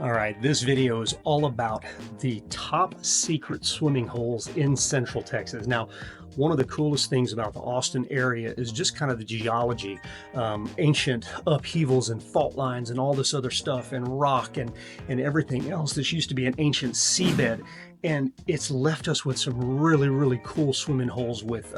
All right, this video is all about the top secret swimming holes in Central Texas. Now, one of the coolest things about the Austin area is just kind of the geology, ancient upheavals and fault lines and all this other stuff and rock and everything else. This used to be an ancient seabed, and it's left us with some really cool swimming holes with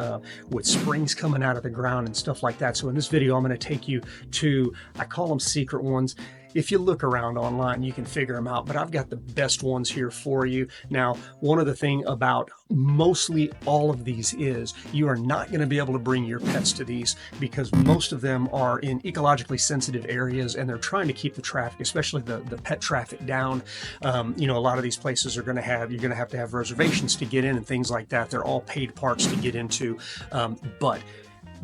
springs coming out of the ground and stuff like that. So in this video, I'm going to take you to, I call them secret ones. If you look around online, you can figure them out, but I've got the best ones here for you. Now, one of the things about mostly all of these is you are not going to be able to bring your pets to these because most of them are in ecologically sensitive areas and they're trying to keep the traffic, especially the pet traffic, down. You know, a lot of these places are going to have, you're going to have reservations to get in and things like that. They're all paid parks to get into, but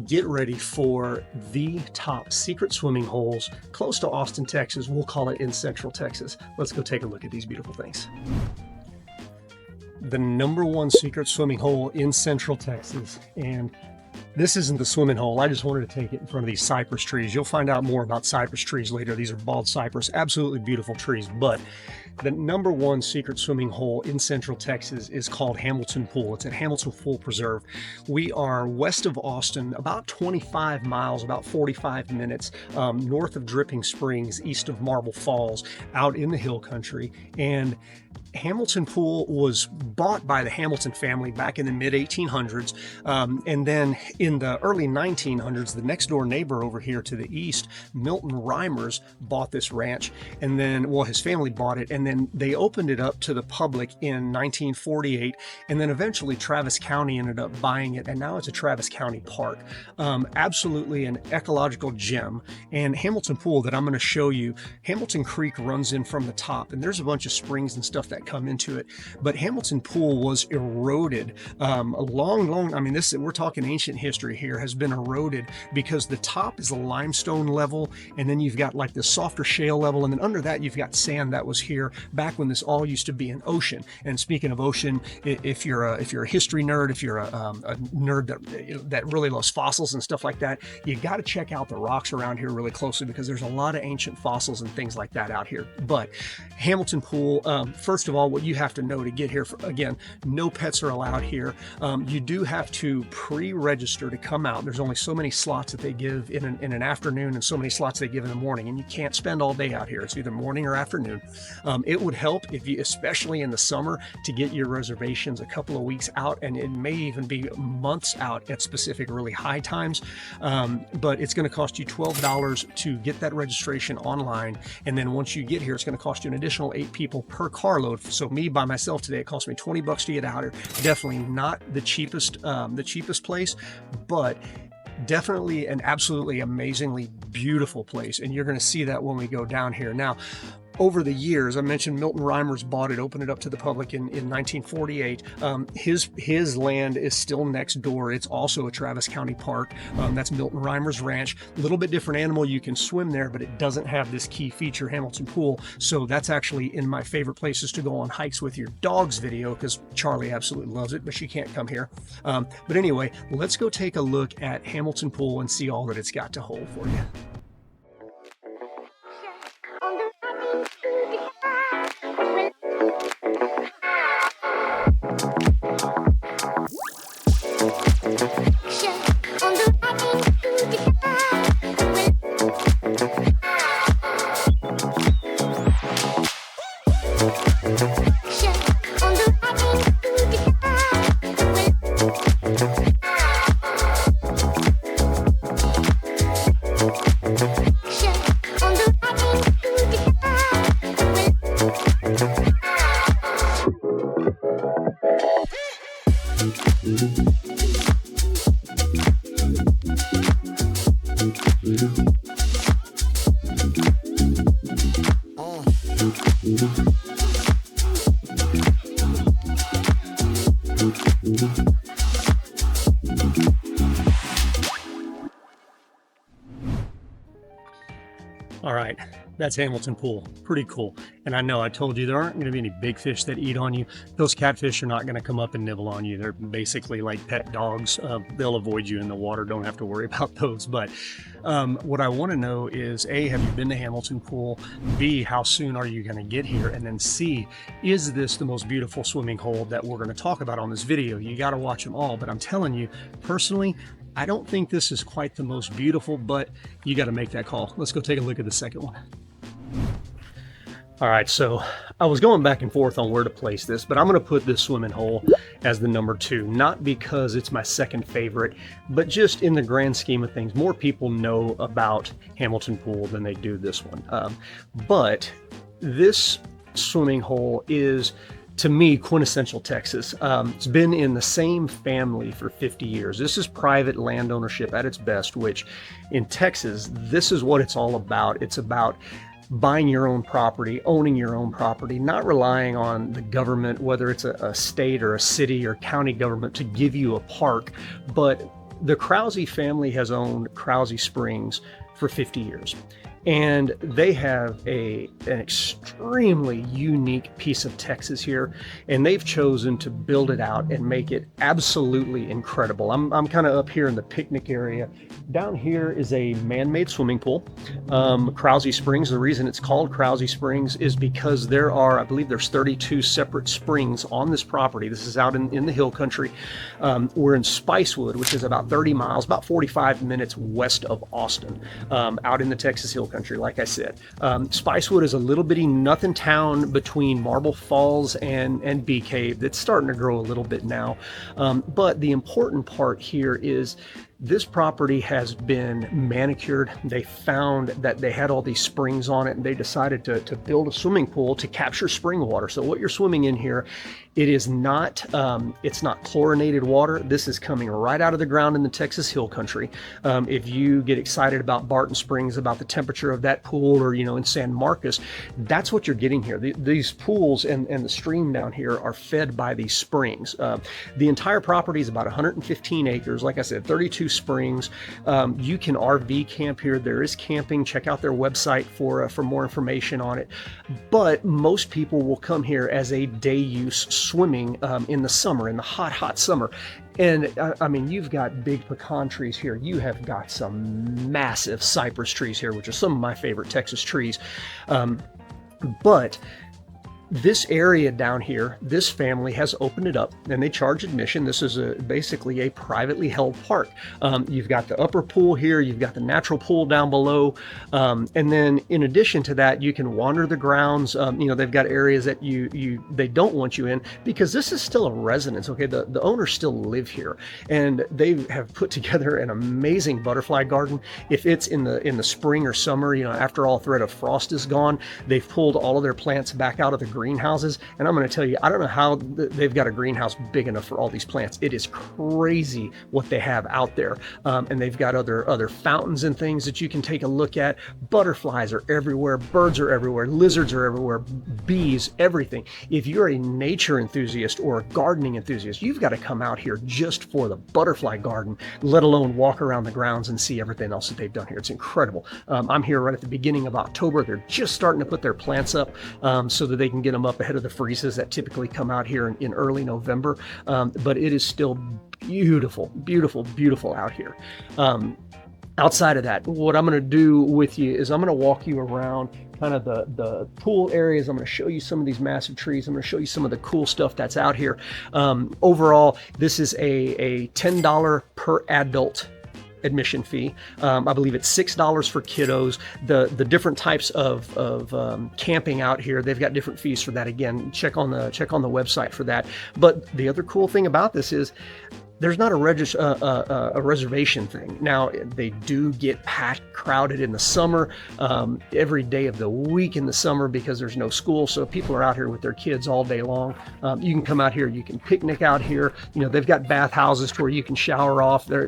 get ready for the top secret swimming holes close to Austin, Texas. We'll call it in Central Texas. Let's go take a look at these beautiful things. The number one secret swimming hole in Central Texas, and this isn't the swimming hole. I just wanted to take it in front of these cypress trees. You'll find out more about cypress trees later. These are bald cypress, absolutely beautiful trees. But the number one secret swimming hole in Central Texas is called Hamilton Pool. It's at Hamilton Pool Preserve. We are west of Austin, about 25 miles, about 45 minutes, north of Dripping Springs, east of Marble Falls, out in the hill country. And Hamilton Pool was bought by the Hamilton family back in the mid 1800s. And then in the early 1900s, the next door neighbor over here to the east, Milton Reimers, bought this ranch. And then, well, his family bought it. And then they opened it up to the public in 1948. And then eventually Travis County ended up buying it. And now it's a Travis County park. Absolutely an ecological gem. And Hamilton Pool that I'm going to show you, Hamilton Creek runs in from the top. And there's a bunch of springs and stuff that come into it, but Hamilton Pool was eroded a long, I mean, we're talking ancient history here, has been eroded because the top is a limestone level, and then you've got like the softer shale level, and then under that you've got sand that was here back when this all used to be an ocean. And speaking of ocean, if you're a history nerd, if you're a nerd that really loves fossils and stuff like that, you got to check out the rocks around here really closely because there's a lot of ancient fossils and things like that out here. But Hamilton Pool, first of all, what you have to know to get here, again, no pets are allowed here. You do have to pre-register to come out. There's only so many slots that they give in an afternoon and so many slots they give in the morning, and you can't spend all day out here. It's either morning or afternoon. It would help if you, especially in the summer, to get your reservations a couple of weeks out, and it may even be months out at specific really high times. But it's going to cost you $12 to get that registration online, and then once you get here, it's going to cost you an additional 8 people per carload. So me by myself today, it cost me $20 to get out here. Definitely not the cheapest place, but definitely an absolutely amazingly beautiful place. And you're going to see that when we go down here. Now, over the years, I mentioned Milton Reimers bought it, opened it up to the public in 1948. His land is still next door. It's also a Travis County park. That's Milton Reimers Ranch. A little bit different animal. You can swim there, but it doesn't have this key feature, Hamilton Pool. So that's actually in my favorite places to go on hikes with your dogs video, because Charlie absolutely loves it, but she can't come here. But anyway, let's go take a look at Hamilton Pool and see all that it's got to hold for you. All right, That's Hamilton Pool. Pretty cool. And I know I told you there aren't going to be any big fish that eat on you. Those catfish are not going to come up and nibble on you. They're basically like pet dogs. They'll avoid you in the water. Don't have to worry about those. But what I want to know is A, have you been to Hamilton Pool? B, how soon are you going to get here? And then C, is this the most beautiful swimming hole that we're going to talk about on this video? You got to watch them all. But I'm telling you, personally, I don't think this is quite the most beautiful, but you got to make that call. Let's go take a look at the second one. All right, so I was going back and forth on where to place this, but I'm going to put this swimming hole as the number 2, not because it's my second favorite, but just in the grand scheme of things, more people know about Hamilton Pool than they do this one. But this swimming hole is, to me, quintessential Texas. It's been in the same family for 50 years. This is private land ownership at its best, which in Texas, this is what it's all about. It's about buying your own property, owning your own property, not relying on the government, whether it's a state or a city or county government, to give you a park. But the Krause family has owned Krause Springs for 50 years. And they have an extremely unique piece of Texas here, and they've chosen to build it out and make it absolutely incredible. I'm kind of up here in the picnic area. Down here is a man-made swimming pool. Krause Springs, the reason it's called Krause Springs is because there are, I believe there's 32 separate springs on this property. This is out in the hill country. We're in Spicewood, which is about 30 miles, about 45 minutes west of Austin, out in the Texas hill country. Like I said, Spicewood is a little bitty nothing town between Marble Falls and Bee Cave that's starting to grow a little bit now. But the important part here is this property has been manicured. They found that they had all these springs on it, and they decided to build a swimming pool to capture spring water. So what you're swimming in here, it is not, it's not chlorinated water. This is coming right out of the ground in the Texas hill country. If you get excited about Barton Springs, about the temperature of that pool, or, in San Marcos, that's what you're getting here. These pools and the stream down here are fed by these springs. The entire property is about 115 acres. Like I said, 32 springs. You can RV camp here. There is camping. Check out their website for more information on it. But most people will come here as a day use swimming in the summer, in the hot summer. And I mean, you've got big pecan trees here. You have got some massive cypress trees here, which are some of my favorite Texas trees. But this area down here, this family has opened it up, and they charge admission. This is basically a privately held park. You've got the upper pool here, you've got the natural pool down below, and then in addition to that, you can wander the grounds. They've got areas that they don't want you in, because this is still a residence. Okay, the owners still live here, and they have put together an amazing butterfly garden. If it's in the spring or summer, after all threat of frost is gone, they've pulled all of their plants back out of the greenhouses. And I'm going to tell you, I don't know how they've got a greenhouse big enough for all these plants. It is crazy what they have out there. And they've got other fountains and things that you can take a look at. Butterflies are everywhere, birds are everywhere, lizards are everywhere, bees, everything. If you're a nature enthusiast or a gardening enthusiast, you've got to come out here just for the butterfly garden, let alone walk around the grounds and see everything else that they've done here. It's incredible. I'm here right at the beginning of October. They're just starting to put their plants up so that they can get them up ahead of the freezes that typically come out here in early November. But it is still beautiful, beautiful, beautiful out here. Outside of that, what I'm going to do with you is I'm going to walk you around kind of the pool areas. I'm going to show you some of these massive trees. I'm going to show you some of the cool stuff that's out here. Overall, this is a $10 per adult admission fee. I believe it's $6 for kiddos. The different types of camping out here, they've got different fees for that. Again, check on the website for that. But the other cool thing about this is there's not a reservation thing. Now, they do get packed, crowded in the summer, every day of the week in the summer, because there's no school. So people are out here with their kids all day long. You can come out here, you can picnic out here. They've got bathhouses where you can shower off. There,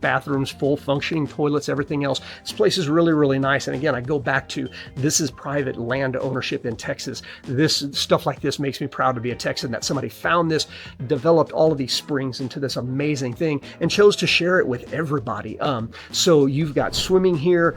bathrooms, full functioning toilets, everything else. This place is really, really nice. And again, I go back to, this is private land ownership in Texas. This stuff like this makes me proud to be a Texan, that somebody found this, developed all of these springs into this amazing thing and chose to share it with everybody. So you've got swimming here.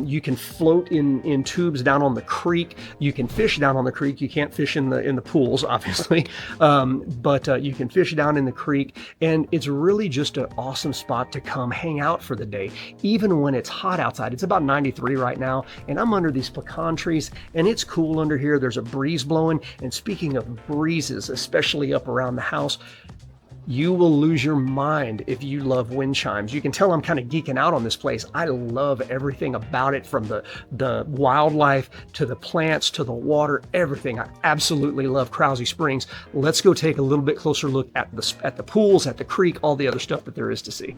You can float in tubes down on the creek. You can fish down on the creek. You can't fish in the pools, obviously, but you can fish down in the creek, and it's really just an awesome spot to come hang out for the day, even when it's hot outside. It's about 93 right now, and I'm under these pecan trees, and it's cool under here. There's a breeze blowing, and speaking of breezes, especially up around the house, you will lose your mind if you love wind chimes. You can tell I'm kind of geeking out on this place. I love everything about it, from the wildlife to the plants to the water, everything. I absolutely love Krause Springs. Let's go take a little bit closer look at the pools, at the creek, all the other stuff that there is to see.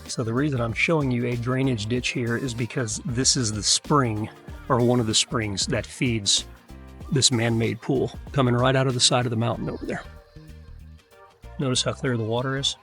So the reason I'm showing you a drainage ditch here is because this is the spring, or one of the springs, that feeds this man-made pool, coming right out of the side of the mountain over there. Notice how clear the water is?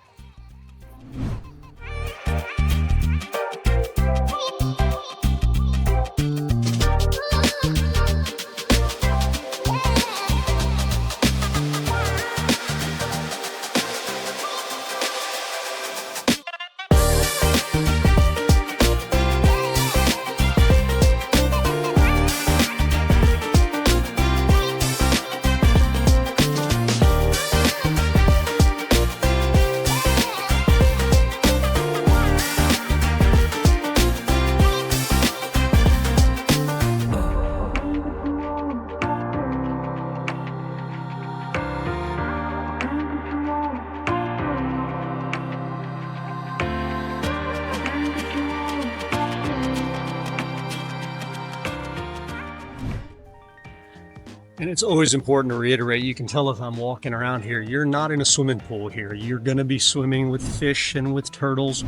And it's always important to reiterate, you can tell if I'm walking around here, you're not in a swimming pool here. You're going to be swimming with fish and with turtles,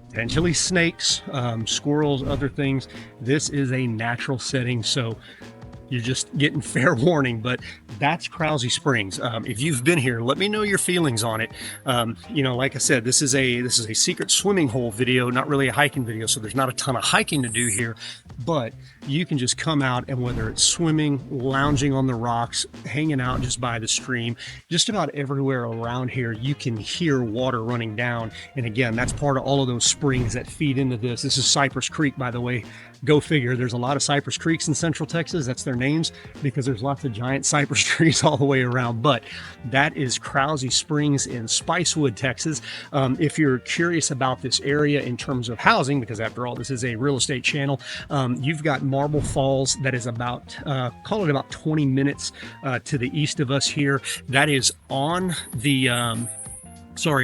potentially snakes, squirrels, other things. This is a natural setting, so you're just getting fair warning, but that's Krause Springs. If you've been here, let me know your feelings on it. You know, like I said, this is a secret swimming hole video, not really a hiking video, so there's not a ton of hiking to do here, but you can just come out, and whether it's swimming, lounging on the rocks, hanging out just by the stream, just about everywhere around here, you can hear water running down. And again, that's part of all of those springs that feed into this. This is Cypress Creek, by the way. Go figure. There's a lot of cypress creeks in Central Texas. That's their names because there's lots of giant cypress trees all the way around. But that is Krause Springs in Spicewood, Texas. If you're curious about this area in terms of housing, because after all, this is a real estate channel, you've got Marble Falls that is about, call it about 20 minutes to the east of us here. That is on the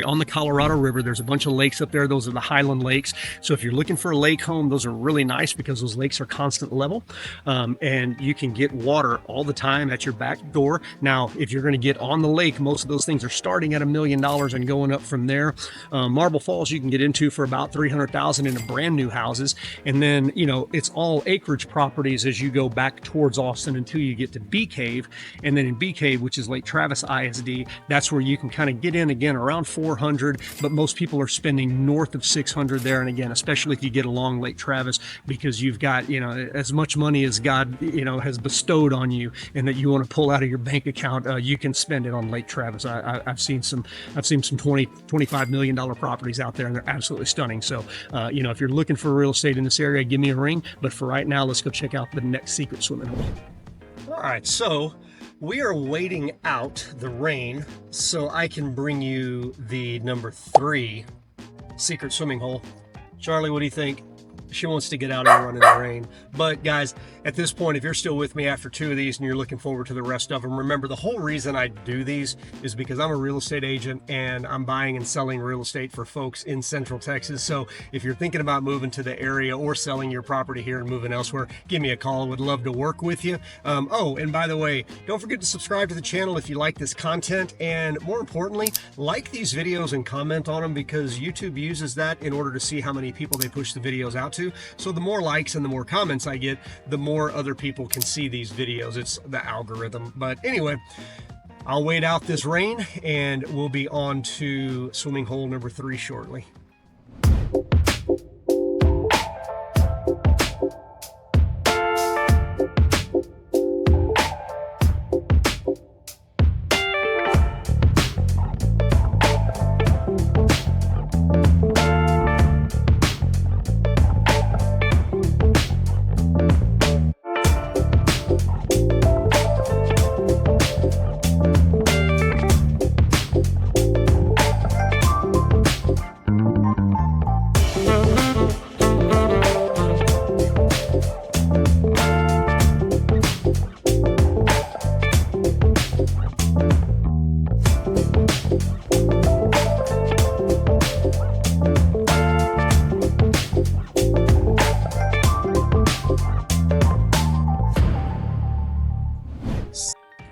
on the Colorado River. There's a bunch of lakes up there. Those are the Highland Lakes. So if you're looking for a lake home, those are really nice because those lakes are constant level, and you can get water all the time at your back door. Now, if you're going to get on the lake, most of those things are starting at $1 million and going up from there. Marble Falls you can get into for about $300,000 in brand new houses, and then it's all acreage properties as you go back towards Austin until you get to Bee Cave, and then in Bee Cave, which is Lake Travis ISD, that's where you can kind of get in again around 400, but most people are spending north of 600 there. And again, especially if you get along Lake Travis, because you've got as much money as God has bestowed on you, and that you want to pull out of your bank account, you can spend it on Lake Travis. I've seen some $20-25 million properties out there, and they're absolutely stunning. So if you're looking for real estate in this area, give me a ring. But for right now, let's go check out the next secret swimming hole. All right, so we are waiting out the rain so I can bring you the number 3 secret swimming hole. Charlie, what do you think? She wants to get out and run in the rain. But guys, at this point, if you're still with me after 2 of these and you're looking forward to the rest of them, remember the whole reason I do these is because I'm a real estate agent and I'm buying and selling real estate for folks in Central Texas. So if you're thinking about moving to the area or selling your property here and moving elsewhere, give me a call. I would love to work with you. Oh, and by the way, don't forget to subscribe to the channel if you like this content, and more importantly, like these videos and comment on them, because YouTube uses that in order to see how many people they push the videos out to. to. So the more likes and the more comments I get, the more other people can see these videos. It's the algorithm. But anyway, I'll wait out this rain and we'll be on to swimming hole number 3 shortly.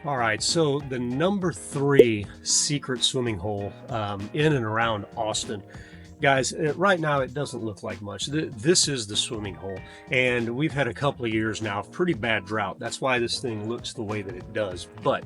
All right, so the number 3 secret swimming hole in and around Austin. Guys, right now it doesn't look like much. This is the swimming hole, and we've had a couple of years now of pretty bad drought. That's why this thing looks the way that it does. But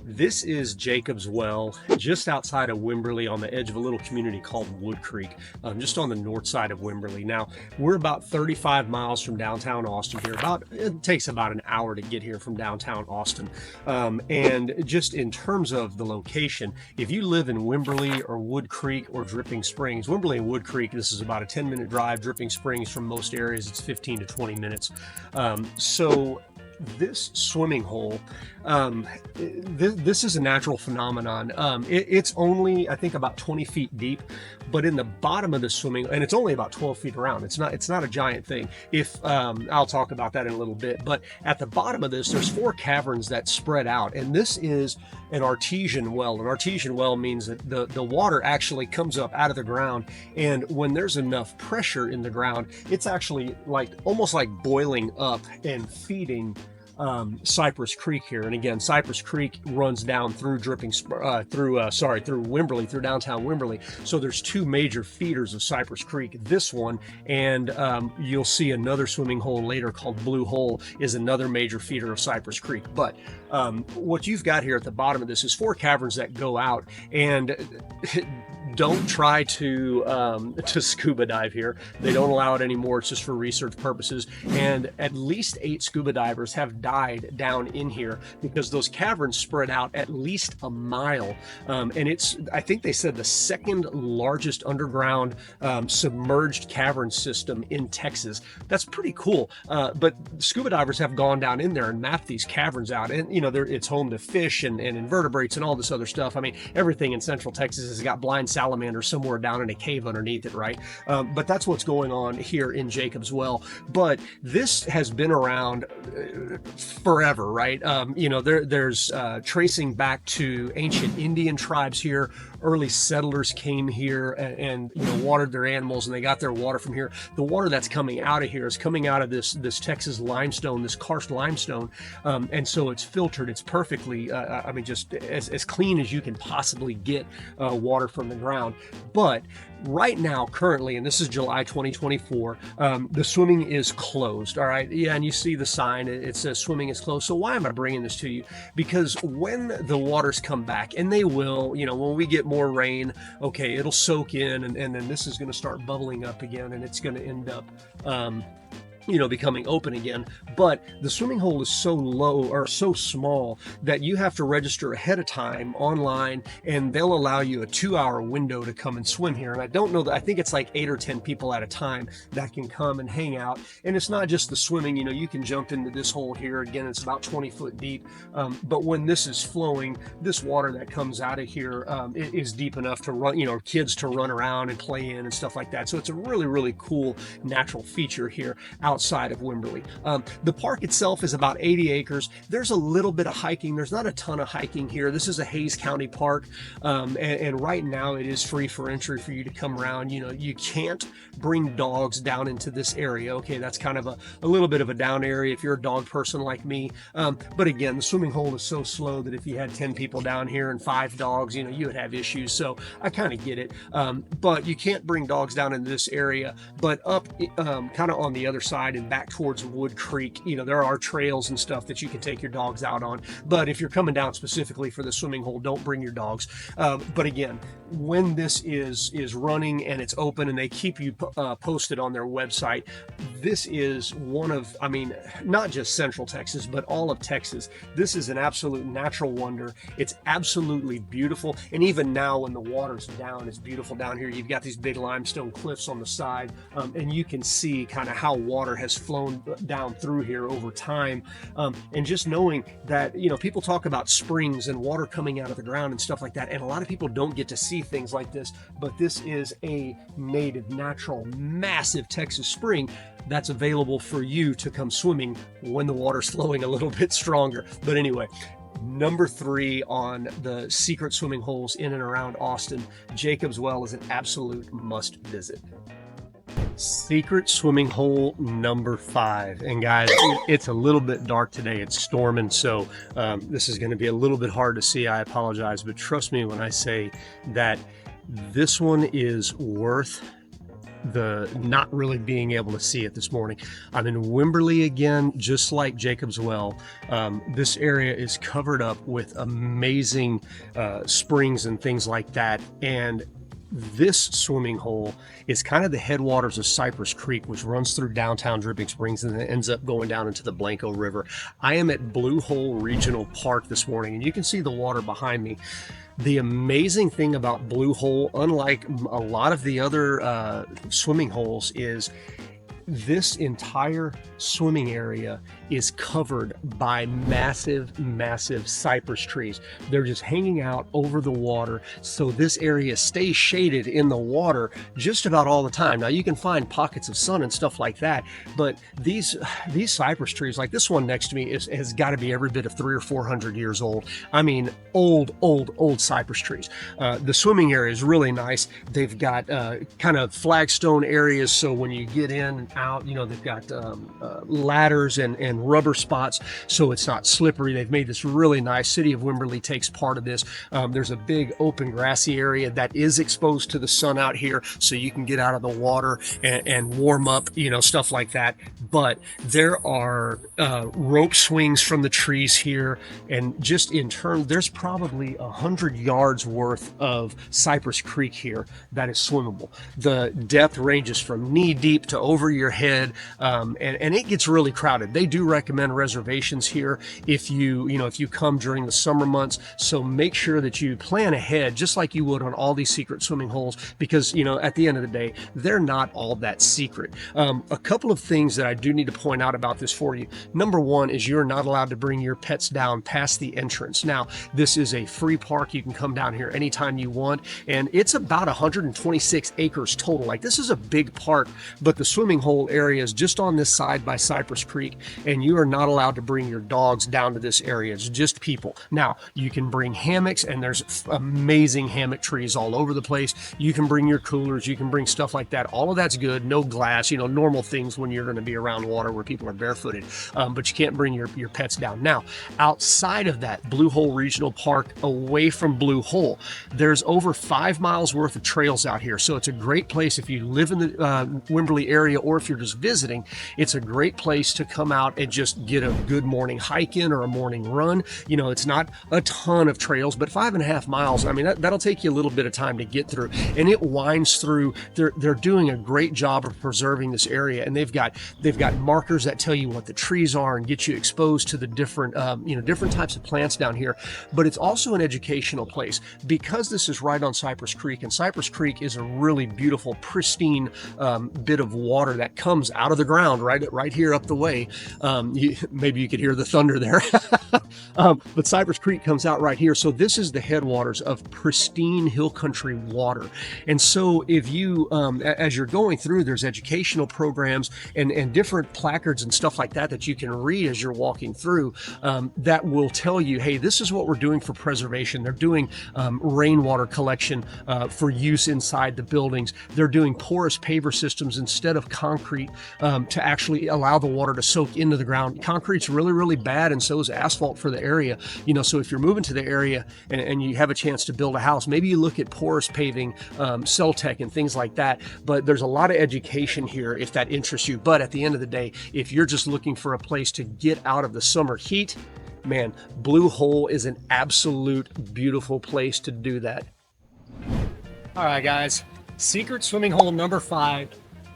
this is Jacob's Well, just outside of Wimberley, on the edge of a little community called Wood Creek, just on the north side of Wimberley. Now, we're about 35 miles from downtown Austin here. It takes about an hour to get here from downtown Austin. And just in terms of the location, if you live in Wimberley or Wood Creek or Dripping Springs, Wimberley and Wood Creek, this is about a 10-minute drive. Dripping Springs, from most areas, it's 15 to 20 minutes. So this swimming hole, this is a natural phenomenon. It's only, I think, about 20 feet deep, but in the bottom of the swimming, and it's only about 12 feet around. It's not a giant thing. I'll talk about that in a little bit, but at the bottom of this, there's 4 caverns that spread out, and this is an artesian well. An artesian well means that the water actually comes up out of the ground, and when there's enough pressure in the ground, it's actually almost like boiling up and feeding Cypress Creek here. And again, Cypress Creek runs down through through Wimberley, through downtown Wimberley. So there's 2 major feeders of Cypress Creek. This one, and you'll see another swimming hole later called Blue Hole, is another major feeder of Cypress Creek. But what you've got here at the bottom of this is 4 caverns that go out, and don't try to scuba dive here. They don't allow it anymore. It's just for research purposes. And at least 8 scuba divers have died down in here because those caverns spread out at least a mile. And it's, I think they said, the 2nd largest underground submerged cavern system in Texas. That's pretty cool. But scuba divers have gone down in there and mapped these caverns out. And, you know, it's home to fish and invertebrates and all this other stuff. I mean, everything in Central Texas has got blind salamander somewhere down in a cave underneath it, right? But that's what's going on here in Jacob's Well. But this has been around forever, right? You know, there's tracing back to ancient Indian tribes here. Early settlers came here and you know, watered their animals, and they got their water from here. The water that's coming out of here is coming out of this Texas limestone, this karst limestone, and so it's filtered. It's perfectly, I mean, just as clean as you can possibly get water from the ground. But right now, currently, and this is July 2024, the swimming is closed. All right, yeah, and you see the sign. It says swimming is closed. So why am I bringing this to you? Because when the waters come back, and they will, you know, when we get more rain, okay, it'll soak in, and then this is going to start bubbling up again, and it's going to end up you know, becoming open again. But the swimming hole is so low or so small that you have to register ahead of time online, and they'll allow you a 2-hour window to come and swim here. And I don't know that, I think it's like 8 or 10 people at a time that can come and hang out. And it's not just the swimming, you know, you can jump into this hole here. Again, it's about 20 foot deep. But when this is flowing, this water that comes out of here is deep enough to run, you know, kids to run around and play in and stuff like that. So it's a really, really cool natural feature here out outside of Wimberley. The park itself is about 80 acres. There's a little bit of hiking. There's not a ton of hiking here. This is a Hayes County park, and right now it is free for entry for you to come around. You know, you can't bring dogs down into this area. Okay, that's kind of a little bit of a down area if you're a dog person like me. But again, the swimming hole is so slow that if you had 10 people down here and 5 dogs, you know, you would have issues. So I kind of get it. But you can't bring dogs down into this area. But up kind of on the other side and back towards Wood Creek, you know, there are trails and stuff that you can take your dogs out on. But if you're coming down specifically for the swimming hole, don't bring your dogs. But again, when this is running and it's open and they keep you posted on their website, this is one of, I mean, not just Central Texas, but all of Texas. This is an absolute natural wonder. It's absolutely beautiful. And even now when the water's down, it's beautiful down here. You've got these big limestone cliffs on the side, and you can see kind of how water has flown down through here over time. And just knowing that, you know, people talk about springs and water coming out of the ground and stuff like that. And a lot of people don't get to see things like this, but this is a native, natural, massive Texas spring that's available for you to come swimming when the water's flowing a little bit stronger. But anyway, number 3 on the secret swimming holes in and around Austin, Jacob's Well is an absolute must visit. Secret swimming hole number 5. And guys, it's a little bit dark today. It's storming, so this is going to be a little bit hard to see. I apologize, but trust me when I say that this one is worth the not really being able to see it this morning. I'm in Wimberley again, just like Jacob's Well. This area is covered up with amazing springs and things like that, and this swimming hole is kind of the headwaters of Cypress Creek, which runs through downtown Dripping Springs and then ends up going down into the Blanco River. I am at Blue Hole Regional Park this morning, and you can see the water behind me. The amazing thing about Blue Hole, unlike a lot of the other swimming holes, is this entire swimming area is covered by massive, massive cypress trees. They're just hanging out over the water, so this area stays shaded in the water just about all the time. Now you can find pockets of sun and stuff like that, but these cypress trees, like this one next to me, has got to be every bit of 300 or 400 years old. I mean, old cypress trees. The swimming area is really nice. They've got kind of flagstone areas, so when you get in and out, you know, they've got ladders and rubber spots, so it's not slippery. They've made this really nice. City of Wimberley takes part of this. There's a big open grassy area that is exposed to the sun out here, so you can get out of the water and warm up, you know, stuff like that. But there are rope swings from the trees here, and just in turn, there's probably 100 yards worth of Cypress Creek here that is swimmable. The depth ranges from knee deep to over your head, and it gets really crowded. They do recommend reservations here if you come during the summer months, so make sure that you plan ahead just like you would on all these secret swimming holes, because, you know, at the end of the day, they're not all that secret. A couple of things that I do need to point out about this for you. Number 1 is you're not allowed to bring your pets down past the entrance. Now, this is a free park. You can come down here anytime you want, and it's about 126 acres total. Like, this is a big park, but the swimming hole area is just on this side by Cypress Creek, and you are not allowed to bring your dogs down to this area. It's just people. Now, you can bring hammocks, and there's amazing hammock trees all over the place. You can bring your coolers, you can bring stuff like that. All of that's good. No glass, you know, normal things when you're going to be around water where people are barefooted, but you can't bring your pets down. Now, outside of that, Blue Hole Regional Park, away from Blue Hole, there's over 5 miles worth of trails out here, so it's a great place if you live in the Wimberley area, or if you're just visiting. It's a great place to come out and just get a good morning hike in or a morning run. You know, it's not a ton of trails, but 5.5 miles, I mean, that'll take you a little bit of time to get through, and it winds through. They're doing a great job of preserving this area, and they've got markers that tell you what the trees are and get you exposed to the different different types of plants down here. But it's also an educational place because this is right on Cypress Creek, and Cypress Creek is a really beautiful, pristine bit of water that Creek comes out of the ground right here up the way. Maybe you could hear the thunder there. But Cypress Creek comes out right here. So this is the headwaters of pristine hill country water. And so if you, as you're going through, there's educational programs and different placards and stuff like that that you can read as you're walking through, that will tell you, hey, this is what we're doing for preservation. They're doing rainwater collection for use inside the buildings. They're doing porous paver systems instead of concrete to actually allow the water to soak into the ground. Concrete's really, really bad, and so is asphalt for the area. You know, so if you're moving to the area and you have a chance to build a house, maybe you look at porous paving, Celtec and things like that. But there's a lot of education here if that interests you. But at the end of the day, if you're just looking for a place to get out of the summer heat, man, Blue Hole is an absolute beautiful place to do that. All right, guys, secret swimming hole number 5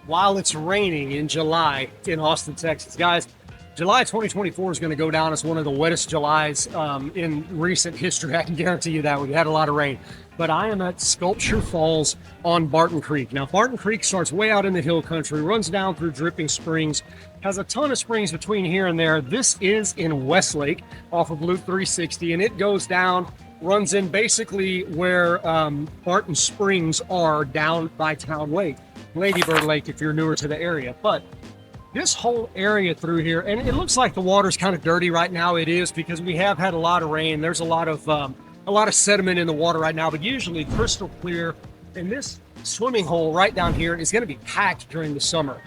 while it's raining in July in Austin, Texas. Guys, July 2024 is going to go down as one of the wettest Julys in recent history. I can guarantee you that. We've had a lot of rain. But I am at Sculpture Falls on Barton Creek. Now, Barton Creek starts way out in the hill country, runs down through Dripping Springs, has a ton of springs between here and there. This is in Westlake off of Loop 360, and it goes down, runs in basically where Barton Springs are down by Town Lake, Lady Bird Lake if you're newer to the area. But this whole area through here, and it looks like the water's kind of dirty right now. It is, because we have had a lot of rain. There's a lot of sediment in the water right now, but usually crystal clear. And this swimming hole right down here is going to be packed during the summer.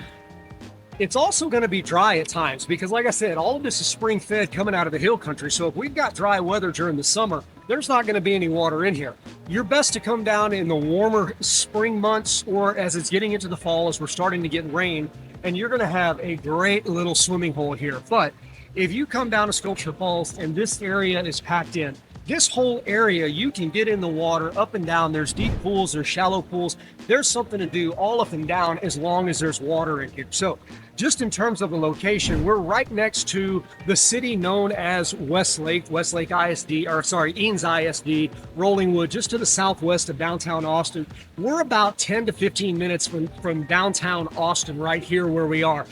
It's also going to be dry at times because, like I said, all of this is spring fed coming out of the hill country. So if we've got dry weather during the summer, there's not going to be any water in here. You're best to come down in the warmer spring months, or as it's getting into the fall, as we're starting to get rain, and you're going to have a great little swimming hole here. But if you come down to Sculpture Falls and this area is packed in, this whole area, you can get in the water up and down. There's deep pools, there's shallow pools. There's something to do all up and down as long as there's water in here. So just in terms of the location, we're right next to the city known as Westlake ISD, or sorry, Eanes ISD, Rollingwood, just to the southwest of downtown Austin. We're about 10 to 15 minutes from downtown Austin right here where we are.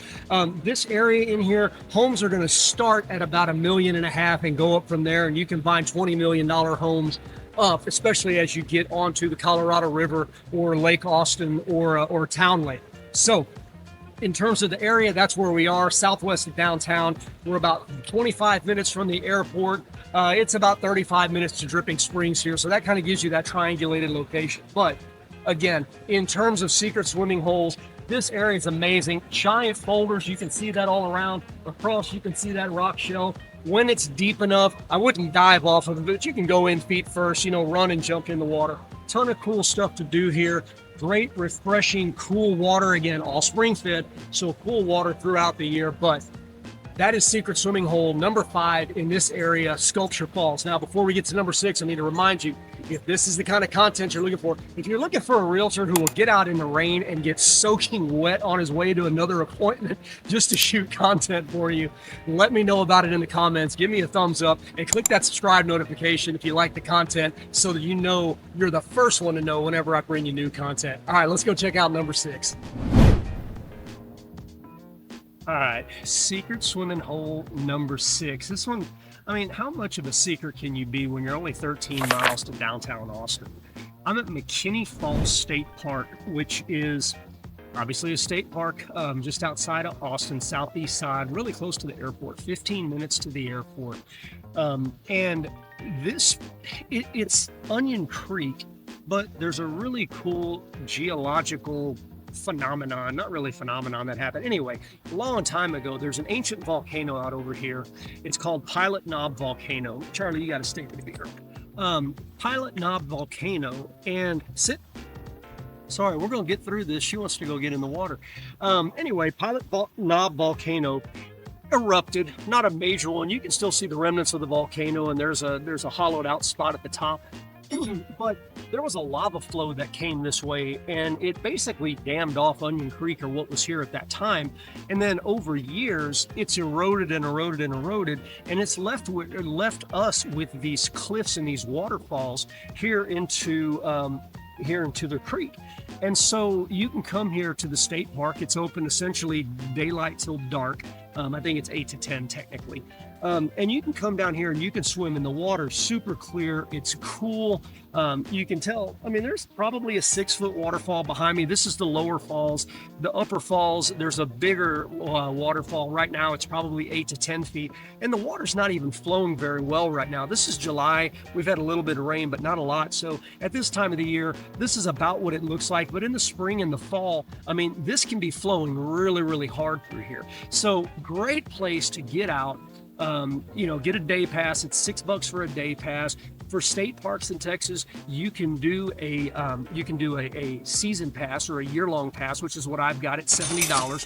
This area in here, homes are going to start at about $1.5 million and go up from there, and you can find $20 million homes up, especially as you get onto the Colorado River or Lake Austin or Town Lake. So in terms of the area, that's where we are, southwest of downtown. We're about 25 minutes from the airport. It's about 35 minutes to Dripping Springs here. So that kind of gives you that triangulated location. But again, in terms of secret swimming holes, this area is amazing. Giant boulders, you can see that all around. Across, you can see that rock shelf. When it's deep enough, I wouldn't dive off of it, but you can go in feet first, run and jump in the water. Ton of cool stuff to do here. Great, refreshing, cool water. Again, all spring fed, so cool water throughout the year. But that is secret swimming hole number 5 in this area, Sculpture Falls. Now, before we get to number 6, I need to remind you, if this is the kind of content you're looking for, if you're looking for a realtor who will get out in the rain and get soaking wet on his way to another appointment just to shoot content for you, let me know about it in the comments. Give me a thumbs up and click that subscribe notification if you like the content, so that you know you're the first one to know whenever I bring you new content. All right, let's go check out number 6. All right, secret swimming hole number 6. This one, I mean, how much of a secret can you be when you're only 13 miles to downtown Austin? I'm at McKinney Falls State Park, which is obviously a state park just outside of Austin, southeast side, really close to the airport, 15 minutes to the airport. And this, it's Onion Creek, but there's a really cool geological phenomenon, not really phenomenon that happened. Anyway, a long time ago, there's an ancient volcano out over here. It's called Pilot Knob Volcano. Charlie, you got to stay with me here. Pilot Knob Volcano, and sorry, we're going to get through this. She wants to go get in the water. Anyway, Pilot Knob Volcano erupted, not a major one. You can still see the remnants of the volcano, and there's a hollowed out spot at the top. But there was a lava flow that came this way, and it basically dammed off Onion Creek, or what was here at that time. And then over years, it's eroded and eroded and eroded, and it's left us with these cliffs and these waterfalls here into the creek. And so you can come here to the state park. It's open essentially daylight till dark. I think it's 8 to 10 technically. And you can come down here and you can swim in the water, super clear. It's cool. You can tell, I mean, there's probably a 6-foot waterfall behind me. This is the lower falls. The upper falls, there's a bigger waterfall. Right now, it's probably 8 to 10 feet. And the water's not even flowing very well right now. This is July. We've had a little bit of rain, but not a lot. So at this time of the year, this is about what it looks like. But in the spring and the fall, I mean, this can be flowing really, really hard through here. So great place to get out. You know, get a day pass. It's $6 for a day pass. For state parks in Texas, you can do a season pass or a year-long pass, which is what I've got at $70,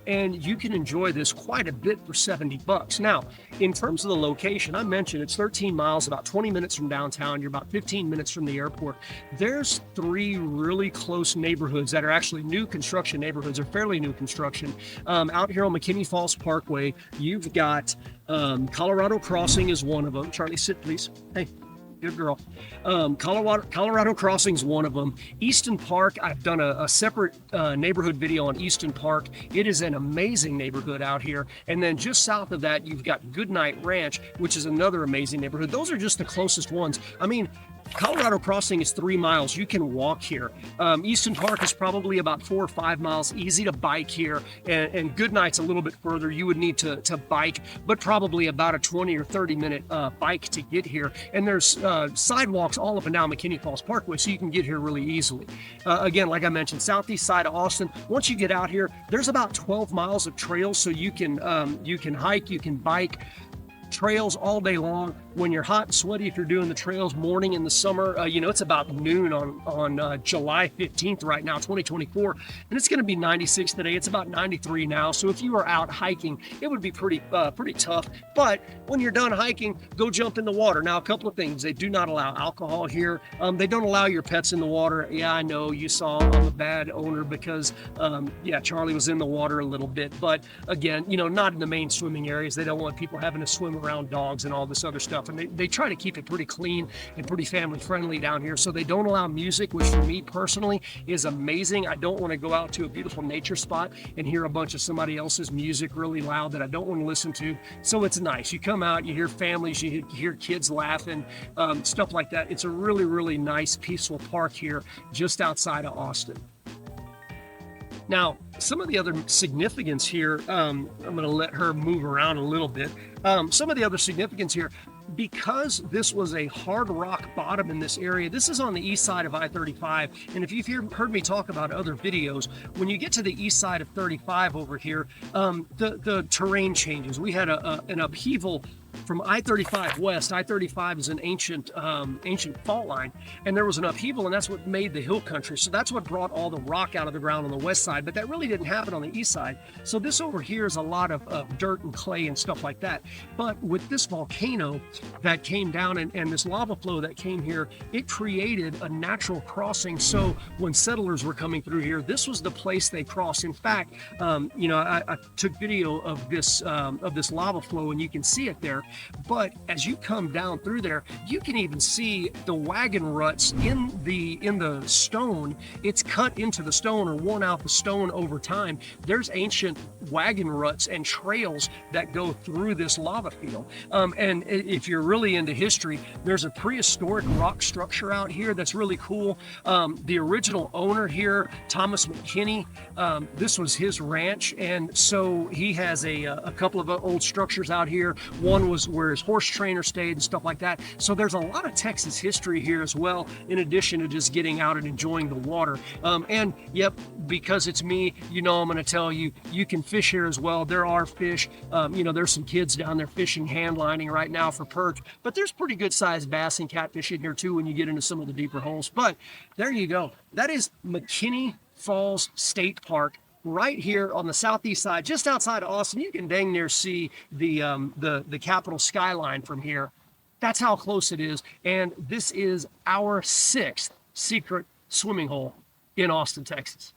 and you can enjoy this quite a bit for $70. Now, in terms of the location, I mentioned it's 13 miles, about 20 minutes from downtown. You're about 15 minutes from the airport. There's 3 really close neighborhoods that are actually new construction neighborhoods, or fairly new construction. Out here on McKinney Falls Parkway, you've got Colorado Crossing is one of them. Charlie, sit please. Hey, good girl. Colorado Crossing is one of them. Easton Park, I've done a separate neighborhood video on Easton Park. It is an amazing neighborhood out here. And then just south of that, you've got Goodnight Ranch, which is another amazing neighborhood. Those are just the closest ones. I mean, Colorado Crossing is 3 miles. You can walk here. Easton Park is probably about 4 or 5 miles. Easy to bike here. And Goodnight's a little bit further. You would need to bike, but probably about a 20 or 30 minute bike to get here. And there's sidewalks all up and down McKinney Falls Parkway, so you can get here really easily. Again, like I mentioned, southeast side of Austin. Once you get out here, there's about 12 miles of trails, so you can hike, you can bike. Trails all day long. When you're hot and sweaty, if you're doing the trails morning in the summer, you know, it's about noon on July 15th right now, 2024, and it's going to be 96 today. It's about 93 now. So if you are out hiking, it would be pretty tough. But when you're done hiking, go jump in the water. Now, a couple of things. They do not allow alcohol here. They don't allow your pets in the water. Yeah, I know you saw I'm a bad owner because, yeah, Charlie was in the water a little bit. But again, you know, not in the main swimming areas. They don't want people having to swim around dogs and all this other stuff. And they try to keep it pretty clean and pretty family friendly down here. So they don't allow music, which for me personally is amazing. I don't want to go out to a beautiful nature spot and hear a bunch of somebody else's music really loud that I don't want to listen to. So it's nice. You come out, you hear families, you hear kids laughing, stuff like that. It's a really, really nice, peaceful park here just outside of Austin. Now, some of the other significance here, I'm going to let her move around a little bit. Some of the other significance here, because this was a hard rock bottom in this area, this is on the east side of I-35. And if you've heard me talk about other videos, when you get to the east side of 35 over here, the terrain changes. We had an upheaval from I-35 west. I-35 is an ancient fault line, and there was an upheaval, and that's what made the hill country. So that's what brought all the rock out of the ground on the west side, but that really didn't happen on the east side. So this over here is a lot of dirt and clay and stuff like that. But with this volcano that came down and this lava flow that came here, it created a natural crossing. So when settlers were coming through here, this was the place they crossed. In fact, you know, I took video of this lava flow, and you can see it there. But as you come down through there, you can even see the wagon ruts in the stone. It's cut into the stone or worn out the stone over time. There's ancient wagon ruts and trails that go through this lava field. And if you're really into history, there's a prehistoric rock structure out here that's really cool. The original owner here, Thomas McKinney, this was his ranch, and so he has a couple of old structures out here. One was where his horse trainer stayed and stuff like that. So there's a lot of Texas history here as well, in addition to just getting out and enjoying the water. And yep, because it's me, you know, I'm going to tell you, you can fish here as well. There are fish. You know, there's some kids down there fishing, hand lining right now for perch, but there's pretty good sized bass and catfish in here too when you get into some of the deeper holes. But there you go. That is McKinney Falls State Park, right here on the southeast side, just outside of Austin. You can dang near see the Capitol skyline from here. That's how close it is. And this is our 6th secret swimming hole in Austin, Texas.